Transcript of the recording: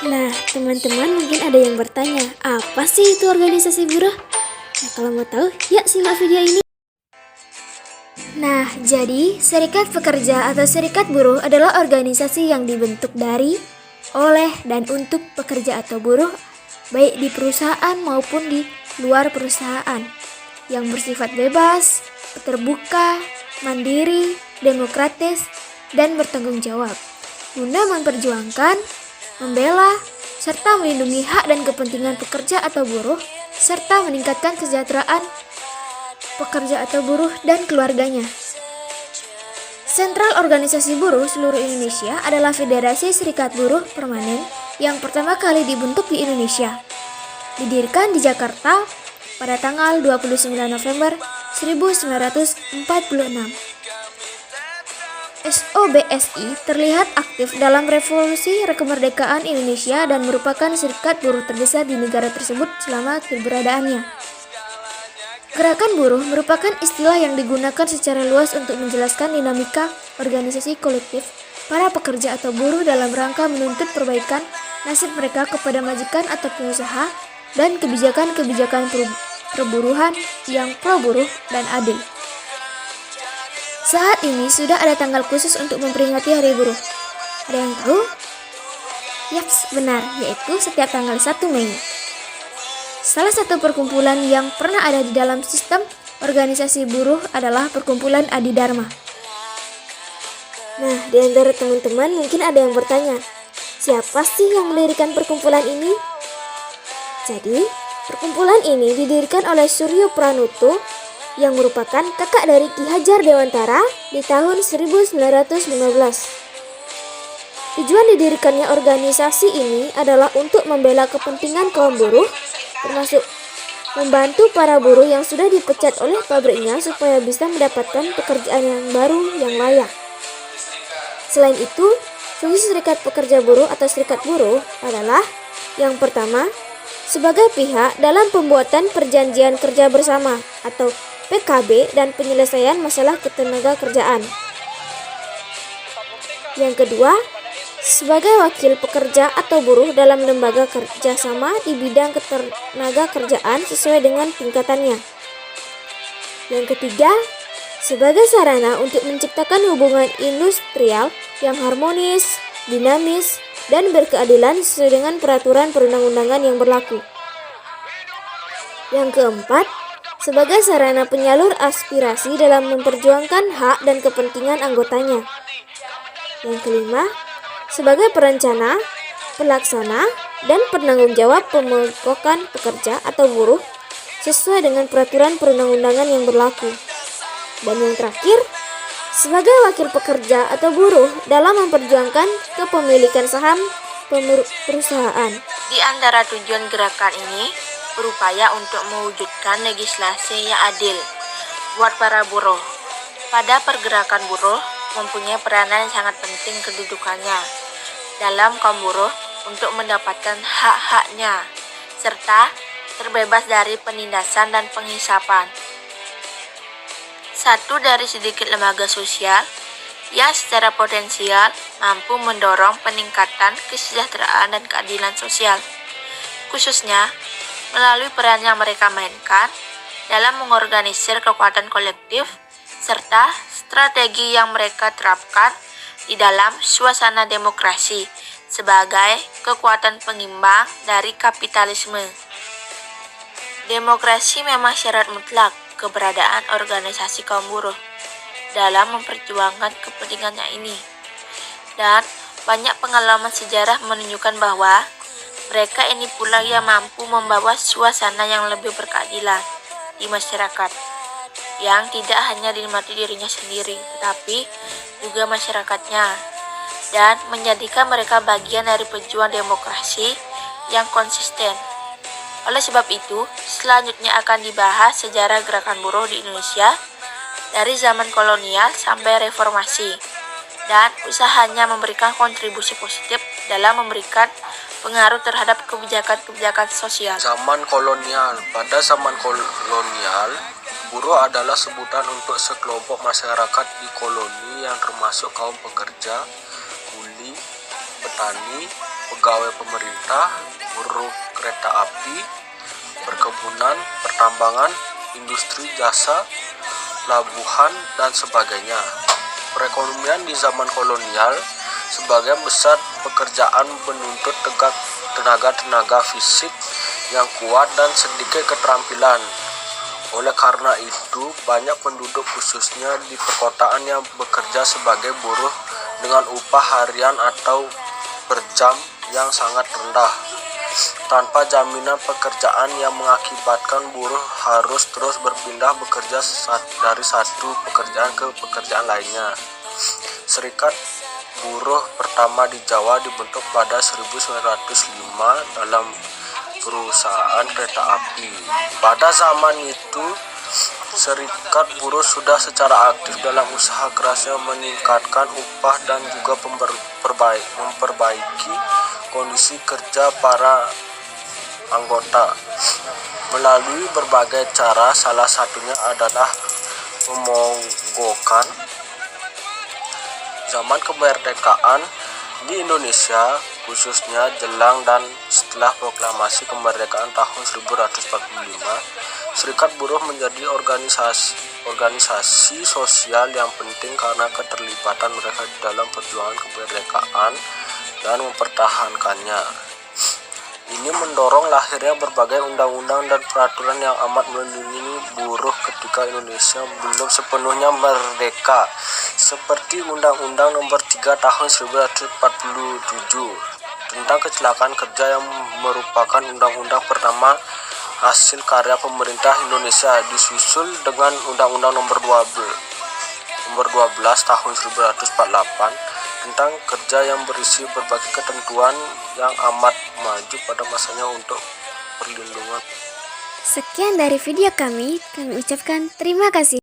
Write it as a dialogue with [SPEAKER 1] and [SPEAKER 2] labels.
[SPEAKER 1] Nah, teman-teman mungkin ada yang bertanya, apa sih itu organisasi buruh? Nah, kalau mau tahu, yuk simak video ini. Nah, jadi serikat pekerja atau serikat buruh adalah organisasi yang dibentuk dari, oleh, dan untuk pekerja atau buruh, baik di perusahaan maupun di luar perusahaan, yang bersifat bebas, terbuka, mandiri, demokratis, dan bertanggung jawab, guna memperjuangkan, membela, serta melindungi hak dan kepentingan pekerja atau buruh, serta meningkatkan kesejahteraan pekerja atau buruh dan keluarganya. Sentral Organisasi Buruh seluruh Indonesia adalah Federasi Serikat Buruh Permanen yang pertama kali dibentuk di Indonesia. Didirikan di Jakarta pada tanggal 29 November 1946. SOBSI terlihat aktif dalam revolusi kemerdekaan Indonesia dan merupakan serikat buruh terbesar di negara tersebut selama keberadaannya. Gerakan buruh merupakan istilah yang digunakan secara luas untuk menjelaskan dinamika organisasi kolektif para pekerja atau buruh dalam rangka menuntut perbaikan nasib mereka kepada majikan atau pengusaha dan kebijakan-kebijakan perburuhan yang pro-buruh dan adil. Saat ini sudah ada tanggal khusus untuk memperingati Hari Buruh. Ada yang tahu? Yaps, benar, yaitu setiap tanggal 1 Mei. Salah satu perkumpulan yang pernah ada di dalam sistem organisasi buruh adalah Perkumpulan Adi Dharma. Nah, di antara teman-teman mungkin ada yang bertanya, siapa sih yang mendirikan perkumpulan ini? Jadi, perkumpulan ini didirikan oleh Suryo Pranoto yang merupakan kakak dari Ki Hajar Dewantara di tahun 1915. Tujuan didirikannya organisasi ini adalah untuk membela kepentingan kaum buruh, termasuk membantu para buruh yang sudah dipecat oleh pabriknya supaya bisa mendapatkan pekerjaan yang baru yang layak. Selain itu, fungsi serikat pekerja buruh atau serikat buruh adalah yang pertama, sebagai pihak dalam pembuatan perjanjian kerja bersama atau PKB dan penyelesaian masalah ketenaga kerjaan. Yang kedua, sebagai wakil pekerja atau buruh dalam lembaga kerjasama di bidang ketenaga kerjaan sesuai dengan tingkatannya. Yang ketiga, sebagai sarana untuk menciptakan hubungan industrial yang harmonis, dinamis, dan berkeadilan sesuai dengan peraturan perundang-undangan yang berlaku. Yang keempat, sebagai sarana penyalur aspirasi dalam memperjuangkan hak dan kepentingan anggotanya. Yang kelima, sebagai perencana, pelaksana, dan penanggung jawab pemogokan pekerja atau buruh sesuai dengan peraturan perundang-undangan yang berlaku. Dan yang terakhir, sebagai wakil pekerja atau buruh dalam memperjuangkan kepemilikan saham perusahaan.
[SPEAKER 2] Di antara tujuan gerakan ini, berupaya untuk mewujudkan legislasi yang adil buat para buruh. Pada pergerakan buruh, mempunyai peranan yang sangat penting kedudukannya dalam kaum buruh untuk mendapatkan hak-haknya serta terbebas dari penindasan dan penghisapan. Satu dari sedikit lembaga sosial yang secara potensial mampu mendorong peningkatan kesejahteraan dan keadilan sosial, khususnya melalui peran yang mereka mainkan dalam mengorganisir kekuatan kolektif serta strategi yang mereka terapkan di dalam suasana demokrasi sebagai kekuatan pengimbang dari kapitalisme. Demokrasi memang syarat mutlak keberadaan organisasi kaum buruh dalam memperjuangkan kepentingannya ini. Dan banyak pengalaman sejarah menunjukkan bahwa mereka ini pula yang mampu membawa suasana yang lebih berkeadilan di masyarakat, yang tidak hanya dinikmati dirinya sendiri, tetapi juga masyarakatnya, dan menjadikan mereka bagian dari pejuang demokrasi yang konsisten. Oleh sebab itu, selanjutnya akan dibahas sejarah gerakan buruh di Indonesia dari zaman kolonial sampai reformasi, dan usahanya memberikan kontribusi positif dalam memberikan pengaruh terhadap kebijakan-kebijakan sosial.
[SPEAKER 3] Pada zaman kolonial, buruh adalah sebutan untuk sekelompok masyarakat di koloni yang termasuk kaum pekerja, kuli, petani, pegawai pemerintah, buruh kereta api, perkebunan, pertambangan, industri jasa, pelabuhan, dan sebagainya. Perekonomian di zaman kolonial, sebagian besar pekerjaan menuntut tenaga fisik yang kuat dan sedikit keterampilan. Oleh karena itu, banyak penduduk khususnya di perkotaan yang bekerja sebagai buruh dengan upah harian atau per jam yang sangat rendah, tanpa jaminan pekerjaan yang mengakibatkan buruh harus terus berpindah bekerja dari satu pekerjaan ke pekerjaan lainnya. Serikat buruh pertama di Jawa dibentuk pada 1905 dalam perusahaan kereta api. Pada zaman itu, serikat buruh sudah secara aktif dalam usaha kerasnya meningkatkan upah dan juga memperbaiki kondisi kerja para anggota melalui berbagai cara. Salah satunya adalah memonggokan. Zaman kemerdekaan di Indonesia, khususnya jelang dan setelah proklamasi kemerdekaan tahun 1945, serikat buruh menjadi organisasi sosial yang penting karena keterlibatan mereka di dalam perjuangan kemerdekaan dan mempertahankannya. Ini mendorong lahirnya berbagai undang-undang dan peraturan yang amat melindungi buruh ketika Indonesia belum sepenuhnya merdeka, seperti Undang-Undang Nomor 3 Tahun 1947 tentang kecelakaan kerja yang merupakan undang-undang pertama hasil karya pemerintah Indonesia, disusul dengan Undang-Undang Nomor 12 Tahun 1948 tentang kerja yang berisi berbagai ketentuan yang amat maju pada masanya untuk perlindungan.
[SPEAKER 1] Sekian dari video kami ucapkan terima kasih.